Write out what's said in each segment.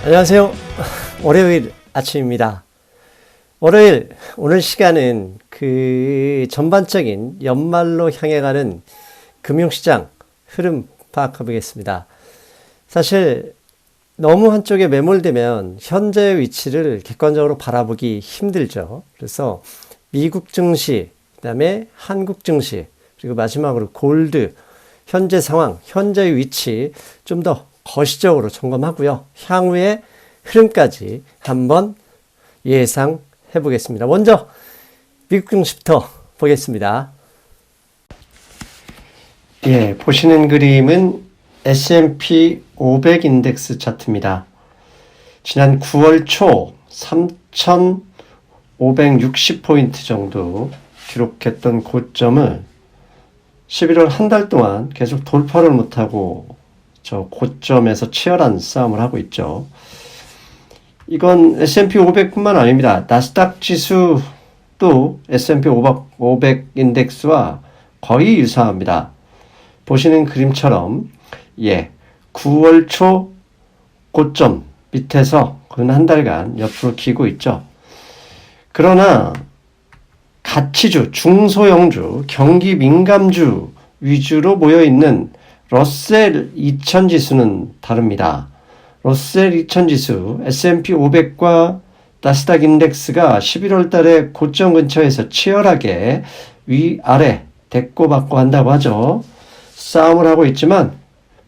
안녕하세요. 월요일 아침입니다. 월요일 오늘 시간은 그 전반적인 연말로 향해 가는 금융시장 흐름 파악해 보겠습니다. 사실 너무 한쪽에 매몰되면 현재의 위치를 객관적으로 바라보기 힘들죠. 그래서 미국 증시, 그다음에 한국 증시, 그리고 마지막으로 골드, 현재 상황, 현재의 위치 좀 더 거시적으로 점검하고요. 향후의 흐름까지 한번 예상해 보겠습니다. 먼저 미국 증시부터 보겠습니다. 예, 보시는 그림은 S&P 500 인덱스 차트입니다. 지난 9월 초 3,560포인트 정도 기록했던 고점을 11월 한 달 동안 계속 돌파를 못하고 저 고점에서 치열한 싸움을 하고 있죠. 이건 S&P 500뿐만 아닙니다. 나스닥 지수도 S&P 500 인덱스와 거의 유사합니다. 보시는 그림처럼 9월 초 고점 밑에서 근 한 달간 옆으로 기고 있죠. 그러나 가치주, 중소형주, 경기 민감주 위주로 모여있는 러셀 2000 지수는 다릅니다. 러셀 2000 지수, S&P 500과 나스닥 인덱스가 11월 달에 고점 근처에서 치열하게 위아래 대꼬받고 한다고 하죠. 싸움을 하고 있지만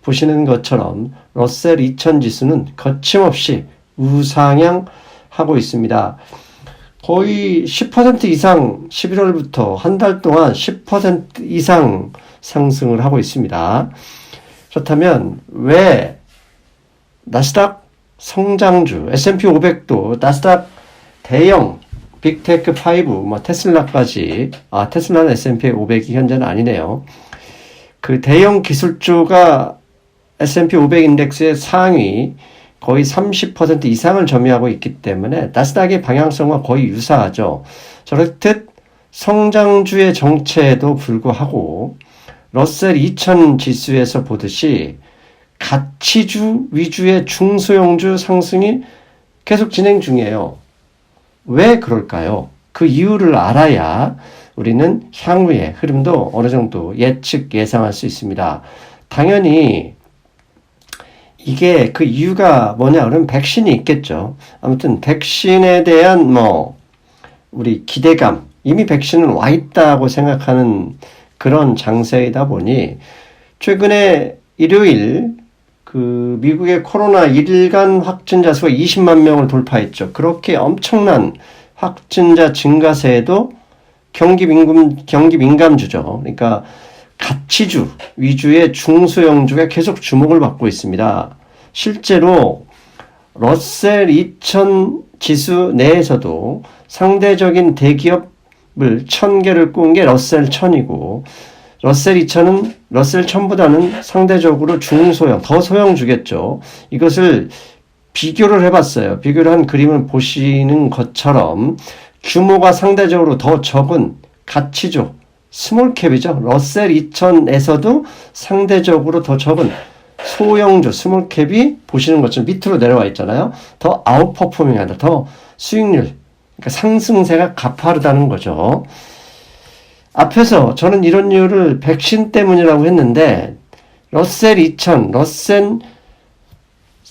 보시는 것처럼 러셀 2000 지수는 거침없이 우상향 하고 있습니다. 거의 10% 이상 11월부터 한 달 동안 10% 이상 상승을 하고 있습니다. 그렇다면 왜 나스닥 성장주, S&P 500도 나스닥 대형 빅테크 5, 테슬라까지, 테슬라는 S&P 500이 현재는 아니네요. 그 대형 기술주가 S&P 500 인덱스의 상위 거의 30% 이상을 점유하고 있기 때문에 나스닥의 방향성과 거의 유사하죠. 저렇듯 성장주의 정체에도 불구하고 러셀 2000 지수에서 보듯이 가치주 위주의 중소형주 상승이 계속 진행 중이에요. 왜 그럴까요? 그 이유를 알아야 우리는 향후의 흐름도 어느 정도 예상할 수 있습니다. 당연히 이게 그 이유가 뭐냐 그러면 백신이 있겠죠. 아무튼 백신에 대한 우리 기대감, 이미 백신은 와 있다고 생각하는 그런 장세이다 보니 최근에 일요일 그 미국의 코로나 일간 확진자 수가 20만 명을 돌파했죠. 그렇게 엄청난 확진자 증가세에도 경기 민감주죠. 그러니까 가치주 위주의 중소형주가 계속 주목을 받고 있습니다. 실제로 러셀 2000 지수 내에서도 상대적인 대기업을 1000개를 꾼 게 러셀 1000이고 러셀 2000은 러셀 1000보다는 상대적으로 중소형, 더 소형주겠죠. 이것을 비교를 해봤어요. 비교를 한 그림을 보시는 것처럼 규모가 상대적으로 더 적은 가치주, 스몰캡이죠. 러셀 2000에서도 상대적으로 더 적은 소형주, 스몰캡이 보시는 것처럼 밑으로 내려와 있잖아요. 더 아웃퍼포밍 한다. 더 수익률, 그러니까 상승세가 가파르다는 거죠. 앞에서 저는 이런 이유를 백신 때문이라고 했는데 러셀 2000, 러셀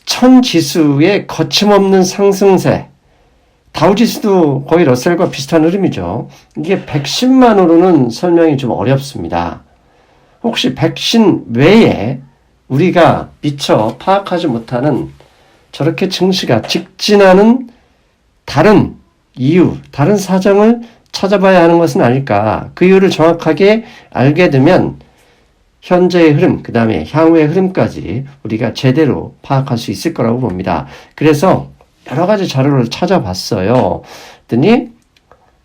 1000 지수의 거침없는 상승세, 다우지수도 거의 러셀과 비슷한 흐름이죠. 이게 백신만으로는 설명이 좀 어렵습니다. 혹시 백신 외에 우리가 미처 파악하지 못하는 저렇게 증시가 직진하는 다른 이유, 다른 사정을 찾아봐야 하는 것은 아닐까. 그 이유를 정확하게 알게 되면 현재의 흐름, 그 다음에 향후의 흐름까지 우리가 제대로 파악할 수 있을 거라고 봅니다. 그래서 여러 가지 자료를 찾아봤어요. 그랬더니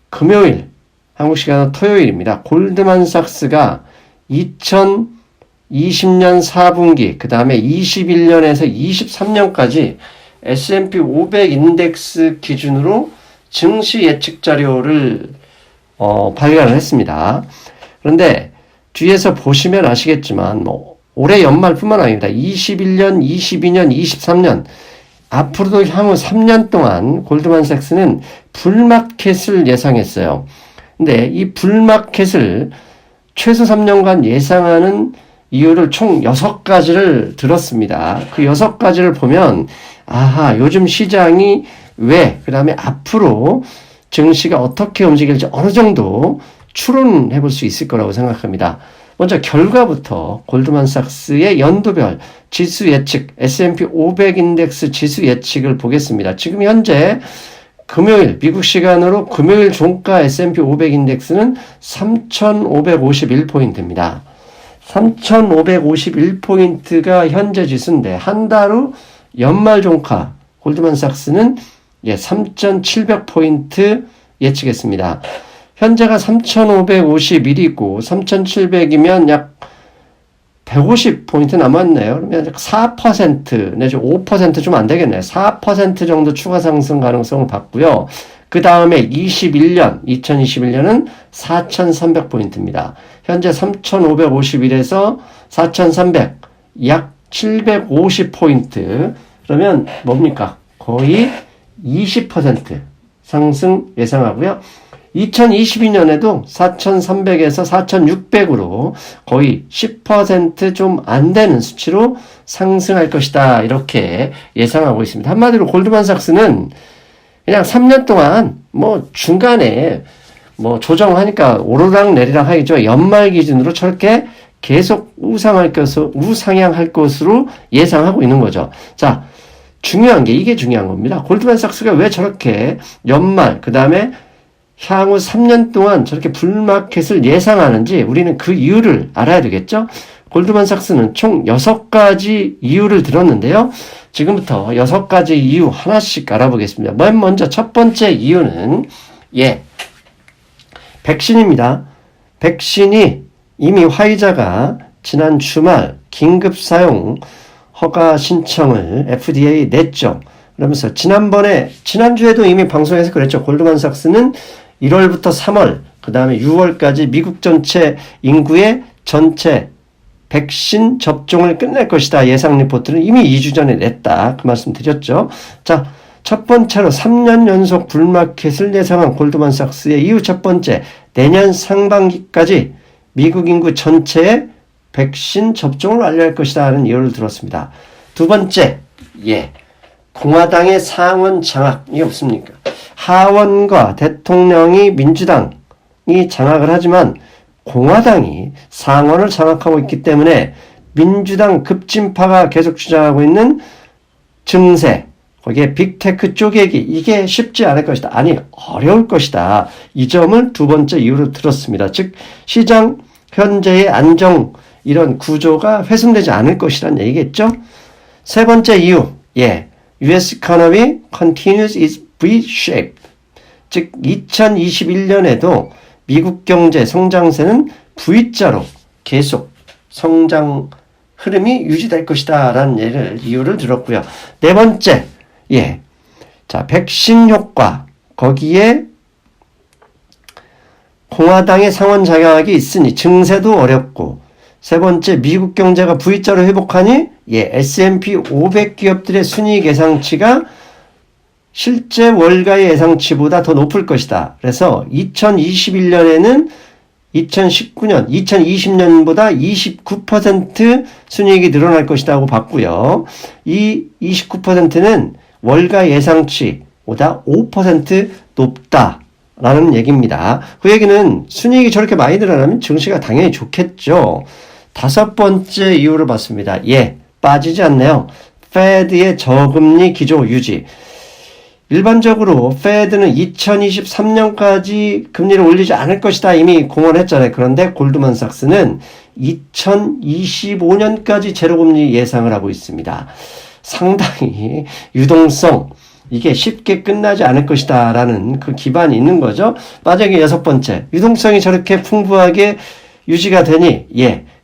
금요일, 한국 시간은 토요일입니다. 골드만삭스가 2020년 4분기, 그 다음에 21년에서 23년까지 S&P 500 인덱스 기준으로 증시 예측 자료를 발간을 했습니다. 그런데 뒤에서 보시면 아시겠지만 올해 연말뿐만 아닙니다. 21년, 22년, 23년 앞으로도 향후 3년 동안 골드만삭스는 불마켓을 예상했어요. 근데 이 불마켓을 최소 3년간 예상하는 이유를 총 6가지를 들었습니다. 그 6가지를 보면 아하, 요즘 시장이 왜, 그 다음에 앞으로 증시가 어떻게 움직일지 어느 정도 추론해 볼 수 있을 거라고 생각합니다. 먼저 결과부터 골드만삭스의 연도별 지수 예측, S&P 500 인덱스 지수 예측을 보겠습니다. 지금 현재 금요일, 미국 시간으로 금요일 종가 S&P 500 인덱스는 3,551포인트입니다. 3,551포인트가 현재 지수인데 한 달 후 연말 종가 골드만삭스는 3,700포인트 예측했습니다. 현재가 3,551이고 3,700이면 약 150포인트 남았네요. 그러면 약 4% 내지 5% 좀 안 되겠네요. 4% 정도 추가 상승 가능성을 봤고요. 그 다음에 2021년은 4,300포인트입니다. 현재 3,551에서 4,300, 약 750포인트. 그러면 뭡니까? 거의 20% 상승 예상하고요. 2022년에도 4,300에서 4,600으로 거의 10% 좀 안 되는 수치로 상승할 것이다. 이렇게 예상하고 있습니다. 한마디로 골드만삭스는 그냥 3년 동안 중간에 조정하니까 오르락 내리락 하겠죠. 연말 기준으로 저렇게 계속 우상향할 것으로 예상하고 있는 거죠. 자, 이게 중요한 겁니다. 골드만삭스가 왜 저렇게 연말, 그 다음에 향후 3년 동안 저렇게 불마켓을 예상하는지 우리는 그 이유를 알아야 되겠죠? 골드만삭스는 총 6가지 이유를 들었는데요. 지금부터 6가지 이유 하나씩 알아보겠습니다. 맨 먼저 첫 번째 이유는 백신입니다. 백신이 이미 화이자가 지난 주말 긴급 사용 허가 신청을 FDA에 냈죠. 그러면서 지난주에도 이미 방송에서 그랬죠. 골드만삭스는 1월부터 3월, 그 다음에 6월까지 미국 전체 인구의 전체 백신 접종을 끝낼 것이다. 예상 리포트는 이미 2주 전에 냈다. 그 말씀 드렸죠. 자, 첫 번째로 3년 연속 불마켓을 예상한 골드만삭스의 이유 첫 번째, 내년 상반기까지 미국 인구 전체의 백신 접종을 완료할 것이다 하는 이유를 들었습니다. 두 번째, 공화당의 상원 장악이 없습니까? 하원과 대통령이 민주당이 장악을 하지만 공화당이 상원을 장악하고 있기 때문에 민주당 급진파가 계속 주장하고 있는 증세, 거기에 빅테크 쪼개기, 이게 쉽지 않을 것이다. 아니, 어려울 것이다. 이 점을 두 번째 이유로 들었습니다. 즉, 시장 현재의 안정, 이런 구조가 훼손되지 않을 것이라는 얘기겠죠? 세 번째 이유, US economy continues its V-shape. 즉, 2021년에도 미국 경제 성장세는 V자로 계속 성장 흐름이 유지될 것이다 라는 이유를 들었고요. 네 번째, 자, 백신 효과, 거기에 공화당의 상원 장악이 있으니 증세도 어렵고, 세 번째, 미국 경제가 V자로 회복하니 S&P 500 기업들의 순이익 예상치가 실제 월가의 예상치보다 더 높을 것이다. 그래서 2021년에는 2020년보다 29% 순이익이 늘어날 것이다 고 봤고요. 이 29%는 월가 예상치보다 5% 높다라는 얘기입니다. 그 얘기는 순이익이 저렇게 많이 늘어나면 증시가 당연히 좋겠죠. 다섯 번째 이유를 봤습니다. 빠지지 않네요. 페드의 저금리 기조 유지. 일반적으로 페드는 2023년까지 금리를 올리지 않을 것이다 이미 공언했잖아요. 그런데 골드만삭스는 2025년까지 제로금리 예상을 하고 있습니다. 상당히 유동성, 이게 쉽게 끝나지 않을 것이다 라는 그 기반이 있는 거죠. 만약에 여섯 번째, 유동성이 저렇게 풍부하게 유지가 되니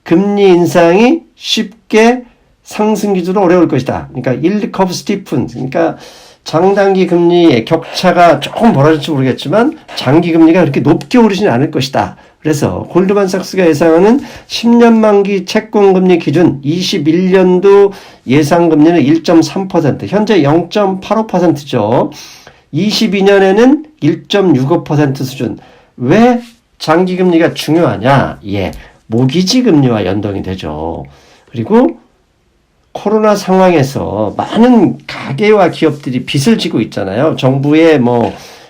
금리 인상이 쉽게 상승 기조로 어려울 것이다. 그러니까 일드 커브 스티픈, 그러니까 장단기 금리의 격차가 조금 벌어질지 모르겠지만 장기 금리가 그렇게 높게 오르지는 않을 것이다. 그래서 골드만삭스가 예상하는 10년 만기 채권금리 기준 21년도 예상금리는 1.3%, 현재 0.85%죠. 22년에는 1.65% 수준. 왜 장기금리가 중요하냐? 예, 모기지 금리와 연동이 되죠. 그리고 코로나 상황에서 많은 가계와 기업들이 빚을 지고 있잖아요. 정부의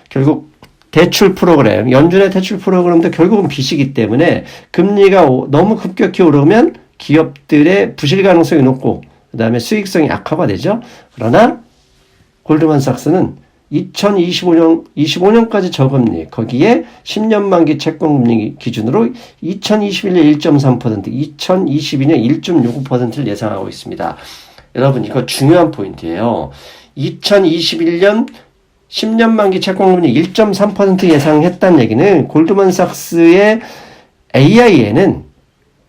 결국 대출 프로그램, 연준의 대출 프로그램도 결국은 빚이기 때문에 금리가 너무 급격히 오르면 기업들의 부실 가능성이 높고 그 다음에 수익성이 악화가 되죠. 그러나 골드만삭스는 2025년까지 저금리, 거기에 10년 만기 채권금리 기준으로 2021년 1.3%, 2022년 1.65%를 예상하고 있습니다. 여러분, 이거 중요한 포인트예요. 2021년 10년 만기 채권금리 1.3% 예상했다는 얘기는 골드만삭스의 AI에는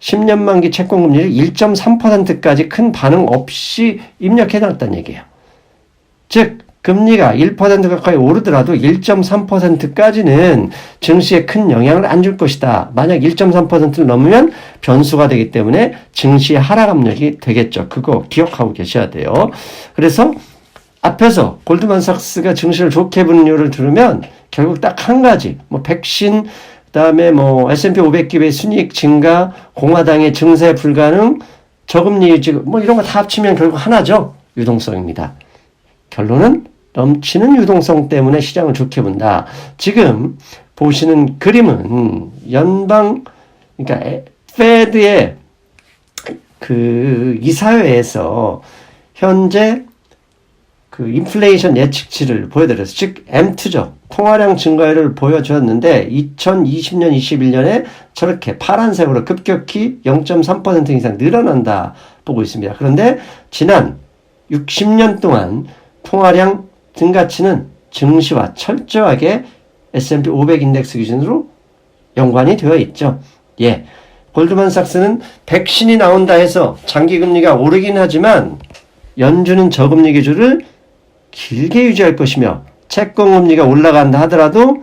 10년 만기 채권금리를 1.3%까지 큰 반응 없이 입력해놨다는 얘기예요. 즉 금리가 1% 가까이 오르더라도 1.3%까지는 증시에 큰 영향을 안 줄 것이다. 만약 1.3%를 넘으면 변수가 되기 때문에 증시의 하락 압력이 되겠죠. 그거 기억하고 계셔야 돼요. 그래서 앞에서 골드만삭스가 증시를 좋게 본 이유를 들으면 결국 딱 한 가지, 백신, 그다음에 S&P 500기업의 순이익 증가, 공화당의 증세 불가능, 저금리 유지, 이런 거 다 합치면 결국 하나죠. 유동성입니다. 결론은 넘치는 유동성 때문에 시장을 좋게 본다. 지금 보시는 그림은 그러니까 페드의 그 이사회에서 현재 그 인플레이션 예측치를 보여드렸어요. 즉 M2죠. 통화량 증가율을 보여주었는데 2020년, 21년에 저렇게 파란색으로 급격히 0.3% 이상 늘어난다 보고 있습니다. 그런데 지난 60년 동안 통화량 증가치는 증시와 철저하게 S&P 500 인덱스 기준으로 연관이 되어 있죠. 예. 골드만삭스는 백신이 나온다 해서 장기금리가 오르긴 하지만 연준은 저금리 기준을 길게 유지할 것이며 채권금리가 올라간다 하더라도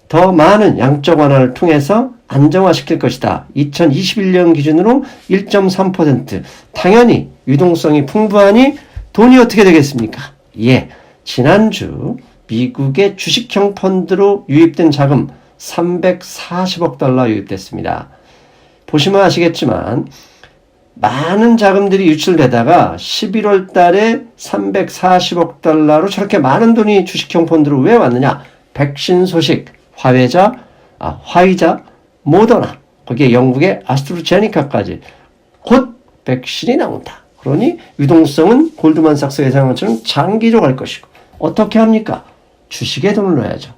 더 많은 양적 완화를 통해서 안정화시킬 것이다. 2021년 기준으로 1.3%. 당연히 유동성이 풍부하니 돈이 어떻게 되겠습니까? 지난주 미국의 주식형 펀드로 유입된 자금 340억 달러 유입됐습니다. 보시면 아시겠지만 많은 자금들이 유출되다가 11월 달에 340억 달러로 저렇게 많은 돈이 주식형 펀드로 왜 왔느냐? 백신 소식, 화이자, 모더나, 거기에 영국의 아스트라제네카까지 곧 백신이 나온다. 그러니 유동성은 골드만삭스 예상한 것처럼 장기로 갈 것이고 어떻게 합니까? 주식에 돈을 넣어야죠.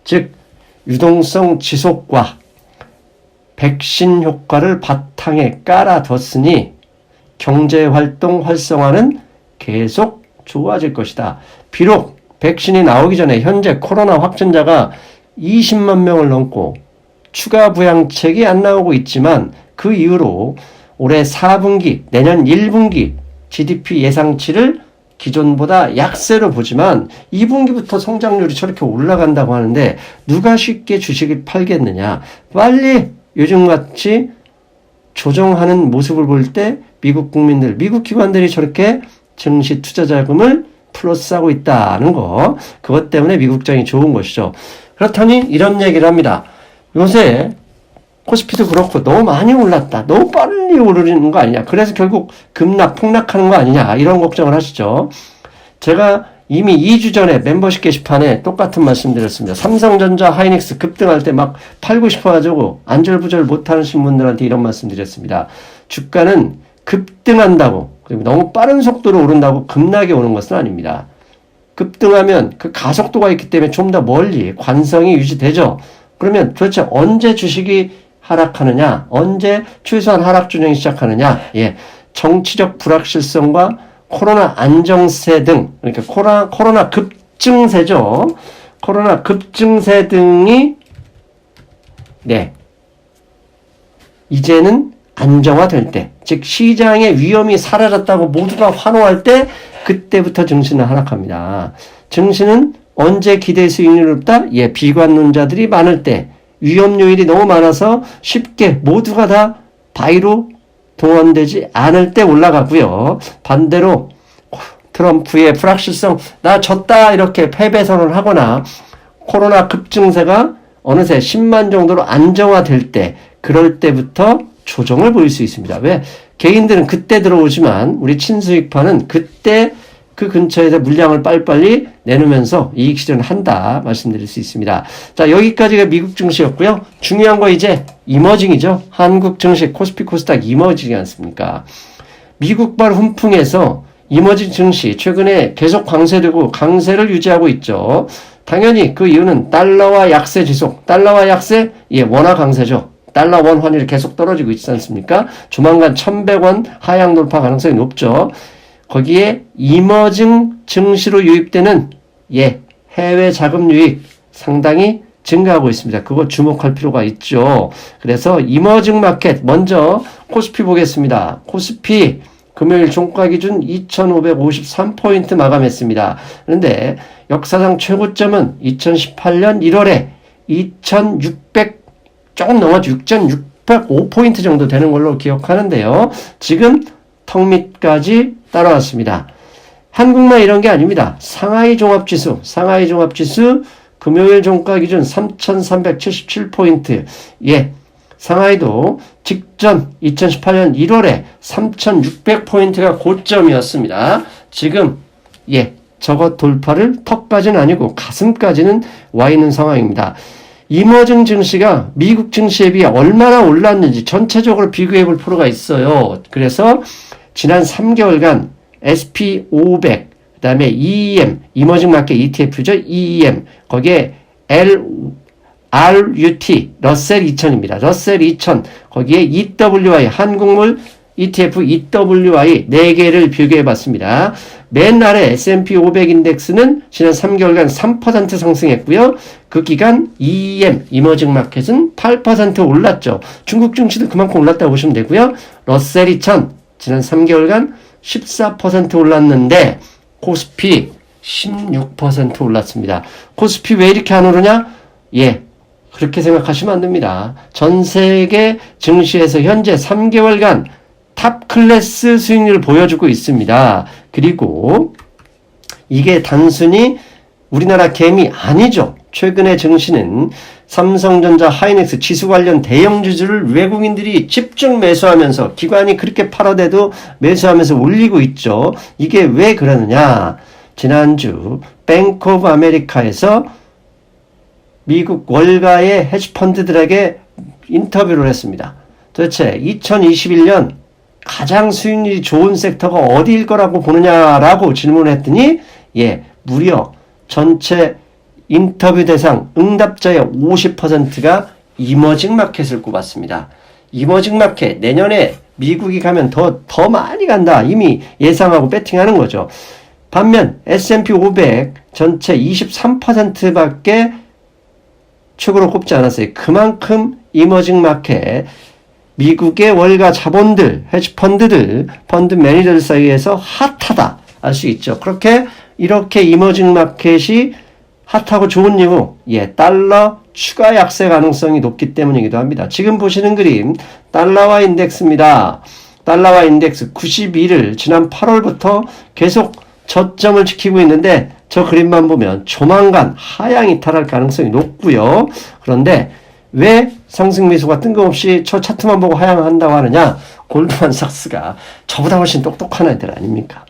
즉 유동성 지속과 백신 효과를 바탕에 깔아뒀으니 경제활동 활성화는 계속 좋아질 것이다. 비록 백신이 나오기 전에 현재 코로나 확진자가 20만 명을 넘고 추가 부양책이 안 나오고 있지만 그 이후로 올해 4분기, 내년 1분기 GDP 예상치를 기존보다 약세로 보지만 2분기부터 성장률이 저렇게 올라간다고 하는데 누가 쉽게 주식을 팔겠느냐. 빨리 요즘같이 조정하는 모습을 볼 때 미국 국민들, 미국 기관들이 저렇게 증시 투자 자금을 플러스하고 있다는 거, 그것 때문에 미국장이 좋은 것이죠. 그렇다니 이런 얘기를 합니다. 요새 코스피도 그렇고 너무 많이 올랐다. 너무 빨리 오르는 거 아니냐. 그래서 결국 폭락하는 거 아니냐. 이런 걱정을 하시죠. 제가 이미 2주 전에 멤버십 게시판에 똑같은 말씀 드렸습니다. 삼성전자, 하이닉스 급등할 때 막 팔고 싶어가지고 안절부절 못하시는 분들한테 이런 말씀 드렸습니다. 주가는 급등한다고, 그리고 너무 빠른 속도로 오른다고 급락이 오는 것은 아닙니다. 급등하면 그 가속도가 있기 때문에 좀 더 멀리 관성이 유지되죠. 그러면 도대체 언제 주식이 하락하느냐? 언제 최소한 하락 조정이 시작하느냐? 정치적 불확실성과 코로나 안정세 등, 그러니까 코로나 급증세죠. 코로나 급증세 등이 이제는 안정화될 때, 즉 시장의 위험이 사라졌다고 모두가 환호할 때 그때부터 증시는 하락합니다. 증시는 언제 기대 수익률이 높다? 비관론자들이 많을 때, 위험 요인이 너무 많아서 쉽게 모두가 다 바이로 동원되지 않을 때 올라가고요. 반대로 트럼프의 불확실성, 나 졌다 이렇게 패배 선언을 하거나 코로나 급증세가 어느새 10만 정도로 안정화될 때, 그럴 때부터 조정을 보일 수 있습니다. 왜? 개인들은 그때 들어오지만 우리 친수익파는 그때 그 근처에서 물량을 빨리빨리 내놓으면서 이익 실현을 한다 말씀드릴 수 있습니다. 자, 여기까지가 미국 증시였고요. 중요한 거 이제 이머징이죠. 한국 증시 코스피 코스닥 이머징이 않습니까? 미국발 훈풍에서 이머징 증시 최근에 계속 강세되고 강세를 유지하고 있죠. 당연히 그 이유는 달러와 약세 지속, 달러와 약세, 예, 원화 강세죠. 달러 원 환율이 계속 떨어지고 있지 않습니까? 조만간 1100원 하향 돌파 가능성이 높죠. 거기에 이머징 증시로 유입되는, 예, 해외 자금 유입 상당히 증가하고 있습니다. 그거 주목할 필요가 있죠. 그래서 이머징 마켓, 먼저 코스피 보겠습니다. 코스피 금요일 종가 기준 2553포인트 마감했습니다. 그런데 역사상 최고점은 2018년 1월에 2600, 조금 넘어서 6605포인트 정도 되는 걸로 기억하는데요. 지금 턱 밑까지 따라왔습니다. 한국만 이런 게 아닙니다. 상하이 종합지수 금요일 종가 기준 3377포인트. 예. 상하이도 직전 2018년 1월에 3600포인트가 고점이었습니다. 지금, 예, 저것 돌파를 턱까지는 아니고 가슴까지는 와 있는 상황입니다. 이머징 증시가 미국 증시에 비해 얼마나 올랐는지 전체적으로 비교해 볼 필요가 있어요. 그래서 지난 3개월간 SP500, 그 다음에 EEM, 이머징 마켓 ETF죠. EEM, 거기에 RUT, 러셀 2000입니다. 러셀 2000, 거기에 EWI, 한국물 ETF EWI 4개를 비교해 봤습니다. 맨 아래 S&P 500 인덱스는 지난 3개월간 3% 상승했고요. 그 기간 EM, 이머징 마켓은 8% 올랐죠. 중국 증시도 그만큼 올랐다고 보시면 되고요. 러셀 2000, 지난 3개월간 14% 올랐는데 코스피 16% 올랐습니다. 코스피 왜 이렇게 안 오르냐? 예, 그렇게 생각하시면 안 됩니다. 전 세계 증시에서 현재 3개월간 탑 클래스 수익률을 보여주고 있습니다. 그리고 이게 단순히 우리나라 개미 아니죠. 최근의 증시는 삼성전자, 하이닉스 지수 관련 대형주주를 외국인들이 집중 매수하면서 기관이 그렇게 팔아대도 매수하면서 올리고 있죠. 이게 왜 그러느냐? 지난주 뱅크 오브 아메리카에서 미국 월가의 헤지펀드들에게 인터뷰를 했습니다. 도대체 2021년 가장 수익률이 좋은 섹터가 어디일 거라고 보느냐라고 질문을 했더니, 예, 무려 전체 인터뷰 대상 응답자의 50%가 이머징 마켓을 꼽았습니다. 이머징 마켓, 내년에 미국이 가면 더 많이 간다. 이미 예상하고 배팅하는 거죠. 반면 S&P 500 전체 23%밖에 최고로 꼽지 않았어요. 그만큼 이머징 마켓, 미국의 월가 자본들, 헤지펀드들, 펀드 매니저들 사이에서 핫하다 알 수 있죠. 이렇게 이머징 마켓이 핫하고 좋은 이유, 예, 달러 추가 약세 가능성이 높기 때문이기도 합니다. 지금 보시는 그림, 달러화 인덱스입니다. 달러화 인덱스 92를 지난 8월부터 계속 저점을 지키고 있는데, 저 그림만 보면 조만간 하향 이탈할 가능성이 높고요. 그런데 왜 상승 미소가 뜬금없이 저 차트만 보고 하향한다고 하느냐? 골드만삭스가 저보다 훨씬 똑똑한 애들 아닙니까?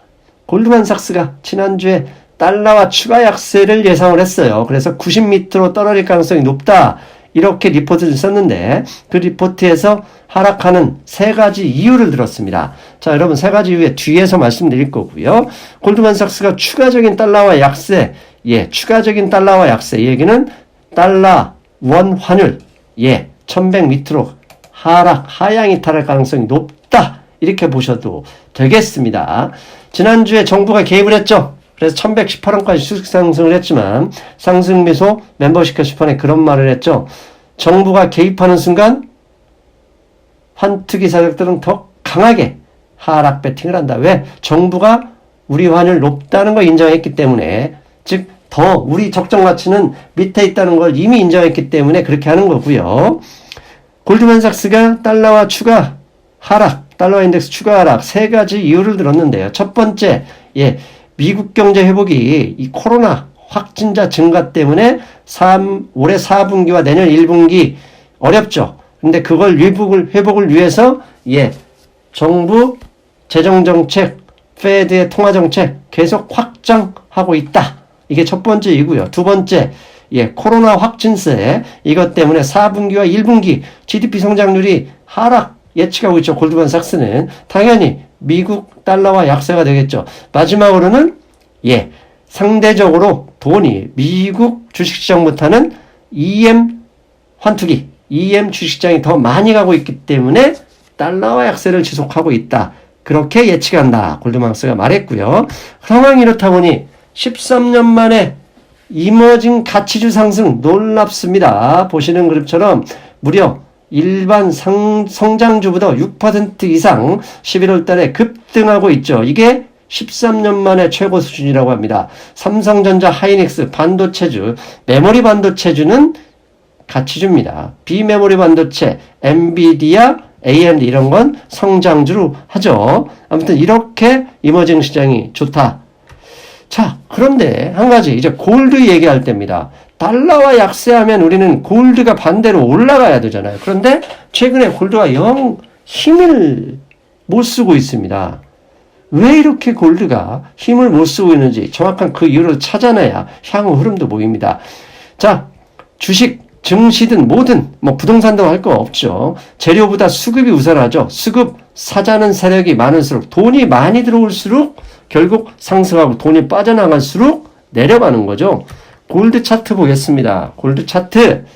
골드만삭스가 지난주에 달러와 추가 약세를 예상을 했어요. 그래서 90m로 떨어질 가능성이 높다. 이렇게 리포트를 썼는데 그 리포트에서 하락하는 3가지 이유를 들었습니다. 자, 여러분 3가지 이유에 뒤에서 말씀드릴 거고요. 골드만삭스가 추가적인 달러와 약세, 예, 추가적인 달러와 약세, 이 얘기는 달러 원 환율, 예, 1100m로 하향 이탈할 가능성이 높다. 이렇게 보셔도 되겠습니다. 지난주에 정부가 개입을 했죠. 그래서 1118원까지 수직 상승을 했지만 상승 미소 멤버십 게시판에 그런 말을 했죠. 정부가 개입하는 순간 환투기 사격들은 더 강하게 하락 배팅을 한다. 왜? 정부가 우리 환율 높다는 걸 인정했기 때문에, 즉 더 우리 적정 가치는 밑에 있다는 걸 이미 인정했기 때문에 그렇게 하는 거고요. 골드만삭스가 달러와 추가 하락, 달러 인덱스 추가 하락 세 가지 이유를 들었는데요. 첫 번째, 미국 경제 회복이 이 코로나 확진자 증가 때문에 올해 4분기와 내년 1분기 어렵죠. 근데 그걸 회복을 위해서 정부 재정정책, 페드의 통화정책 계속 확장하고 있다. 이게 첫 번째 이고요. 두 번째, 코로나 확진세 이것 때문에 4분기와 1분기 GDP 성장률이 하락 예측하고 있죠. 골드만삭스는 당연히 미국 달러와 약세가 되겠죠. 마지막으로는 상대적으로 돈이 미국 주식시장보다는 EM 환투기, EM 주식시장이 더 많이 가고 있기 때문에 달러와 약세를 지속하고 있다. 그렇게 예측한다. 골드만삭스가 말했고요. 상황이 이렇다 보니 13년 만에 이머징 가치주 상승 놀랍습니다. 보시는 그룹처럼 무려 일반 성장주보다 6% 이상 11월 달에 급등하고 있죠. 이게 13년 만에 최고 수준이라고 합니다. 삼성전자, 하이닉스, 반도체주, 메모리 반도체주는 가치주입니다. 비메모리 반도체, 엔비디아, AMD 이런 건 성장주로 하죠. 아무튼 이렇게 이머징 시장이 좋다. 자, 그런데 한 가지 이제 골드 얘기할 때입니다. 달러와 약세하면 우리는 골드가 반대로 올라가야 되잖아요. 그런데 최근에 골드가 영 힘을 못 쓰고 있습니다. 왜 이렇게 골드가 힘을 못 쓰고 있는지 정확한 그 이유를 찾아내야 향후 흐름도 보입니다. 자, 주식, 증시든 뭐든 부동산도 할 거 없죠. 재료보다 수급이 우선하죠. 수급, 사자는 세력이 많을수록 돈이 많이 들어올수록 결국 상승하고 돈이 빠져나갈수록 내려가는 거죠. 골드 차트 보겠습니다. 골드 차트.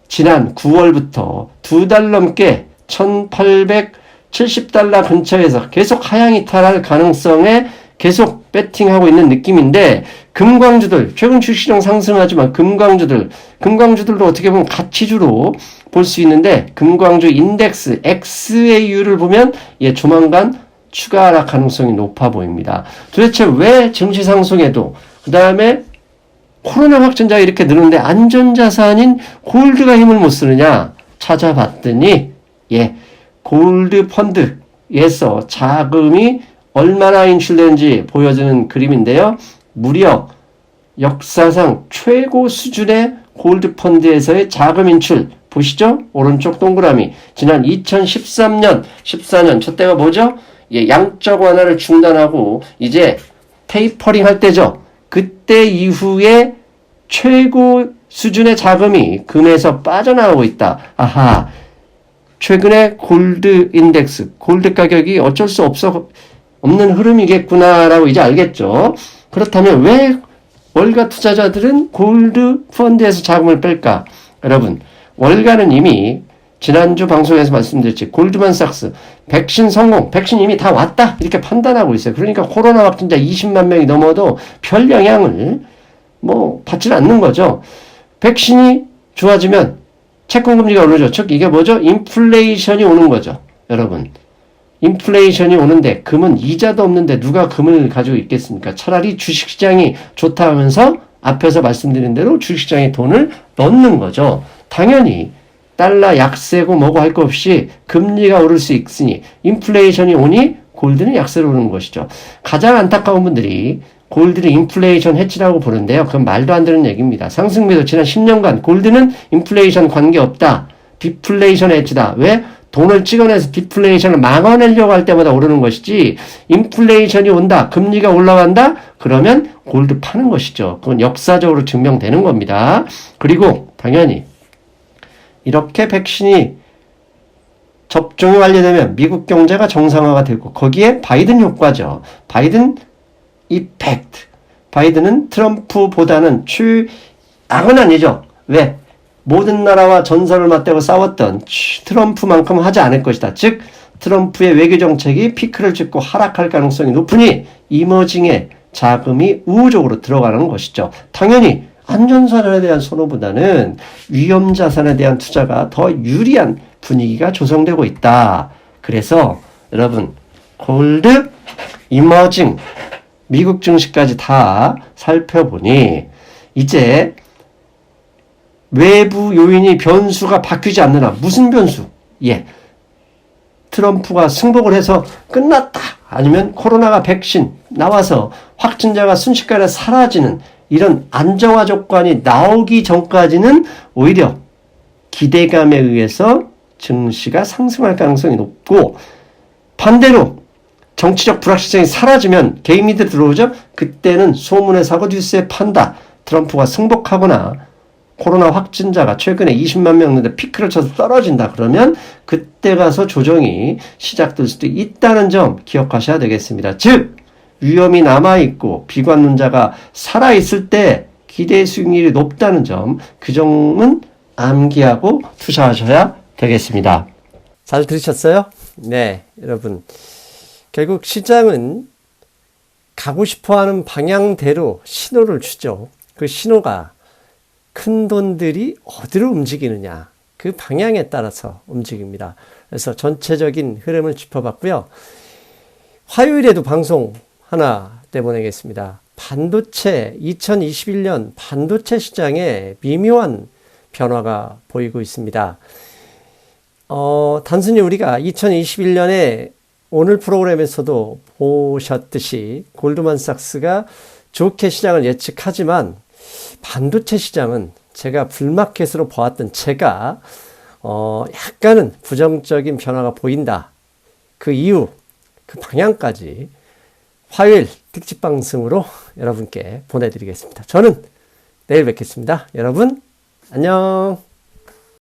지난 9월부터 2달 넘게 1870달러 근처에서 계속 하향 이탈할 가능성에 계속 배팅하고 있는 느낌인데 금광주들, 최근 주식시장 상승하지만 금광주들도 어떻게 보면 가치주로 볼 수 있는데 금광주 인덱스 XAU를 보면 조만간 추가 하락 가능성이 높아 보입니다. 도대체 왜 증시 상승에도 그 다음에 코로나 확진자가 이렇게 느는데 안전자산인 골드가 힘을 못 쓰느냐 찾아봤더니 골드 펀드에서 자금이 얼마나 인출되는지 보여주는 그림인데요. 무려 역사상 최고 수준의 골드 펀드에서의 자금 인출 보시죠? 오른쪽 동그라미 지난 2013년 14년 저 때가 뭐죠? 양적 완화를 중단하고 이제 테이퍼링 할 때죠. 그때 이후에 최고 수준의 자금이 금에서 빠져나오고 있다. 아하, 최근에 골드 인덱스, 골드 가격이 어쩔 수 없는 흐름이겠구나라고 이제 알겠죠. 그렇다면 왜 월가 투자자들은 골드 펀드에서 자금을 뺄까? 여러분, 월가는 이미 지난주 방송에서 말씀드렸지. 골드만삭스 백신 성공, 백신 이미 다 왔다 이렇게 판단하고 있어요. 그러니까 코로나 확진자 20만 명이 넘어도 별 영향을 받지는 않는 거죠. 백신이 좋아지면 채권금리가 오르죠. 즉 이게 뭐죠? 인플레이션이 오는 거죠. 여러분, 인플레이션이 오는데 금은 이자도 없는데 누가 금을 가지고 있겠습니까? 차라리 주식시장이 좋다 하면서 앞에서 말씀드린 대로 주식시장에 돈을 넣는 거죠. 당연히 달러 약세고 뭐고 할 거 없이 금리가 오를 수 있으니 인플레이션이 오니 골드는 약세로 오르는 것이죠. 가장 안타까운 분들이 골드를 인플레이션 해치라고 보는데요. 그건 말도 안 되는 얘기입니다. 상승매도 지난 10년간 골드는 인플레이션 관계없다. 디플레이션 해치다. 왜? 돈을 찍어내서 디플레이션을 막아내려고 할 때마다 오르는 것이지 인플레이션이 온다. 금리가 올라간다. 그러면 골드 파는 것이죠. 그건 역사적으로 증명되는 겁니다. 그리고 당연히 이렇게 백신이 접종이 완료되면 미국 경제가 정상화가 되고 거기에 바이든 효과죠. 바이든 이펙트. 바이든은 트럼프보다는 악은 아니죠. 왜? 모든 나라와 전선을 맞대고 싸웠던 트럼프만큼 하지 않을 것이다. 즉 트럼프의 외교정책이 피크를 찍고 하락할 가능성이 높으니 이머징에 자금이 우호적으로 들어가는 것이죠. 당연히 안전자산에 대한 선호보다는 위험자산에 대한 투자가 더 유리한 분위기가 조성되고 있다. 그래서 여러분 골드, 이머징 미국 증시까지 다 살펴보니 이제 외부 요인이 변수가 바뀌지 않느냐. 무슨 변수? 예. 트럼프가 승복을 해서 끝났다. 아니면 코로나가 백신 나와서 확진자가 순식간에 사라지는 이런 안정화 조건이 나오기 전까지는 오히려 기대감에 의해서 증시가 상승할 가능성이 높고, 반대로 정치적 불확실성이 사라지면 개인미들 들어오죠. 그때는 소문에 사고 뉴스에 판다. 트럼프가 승복하거나 코로나 확진자가 최근에 20만 명 넘는데 피크를 쳐서 떨어진다. 그러면 그때 가서 조정이 시작될 수도 있다는 점 기억하셔야 되겠습니다. 즉 위험이 남아있고 비관론자가 살아있을 때 기대 수익률이 높다는 점, 그 점은 암기하고 투자하셔야 되겠습니다. 잘 들으셨어요? 네, 여러분. 결국 시장은 가고 싶어하는 방향대로 신호를 주죠. 그 신호가 큰 돈들이 어디로 움직이느냐, 그 방향에 따라서 움직입니다. 그래서 전체적인 흐름을 짚어봤고요. 화요일에도 방송 하나 내보내겠습니다. 반도체, 2021년 반도체 시장에 미묘한 변화가 보이고 있습니다. 단순히 우리가 2021년에 오늘 프로그램에서도 보셨듯이 골드만삭스가 좋게 시장을 예측하지만 반도체 시장은 제가 불마켓으로 보았던 제가 약간은 부정적인 변화가 보인다. 그 이유, 그 방향까지 화요일 특집 방송으로 여러분께 보내드리겠습니다. 저는 내일 뵙겠습니다. 여러분 안녕.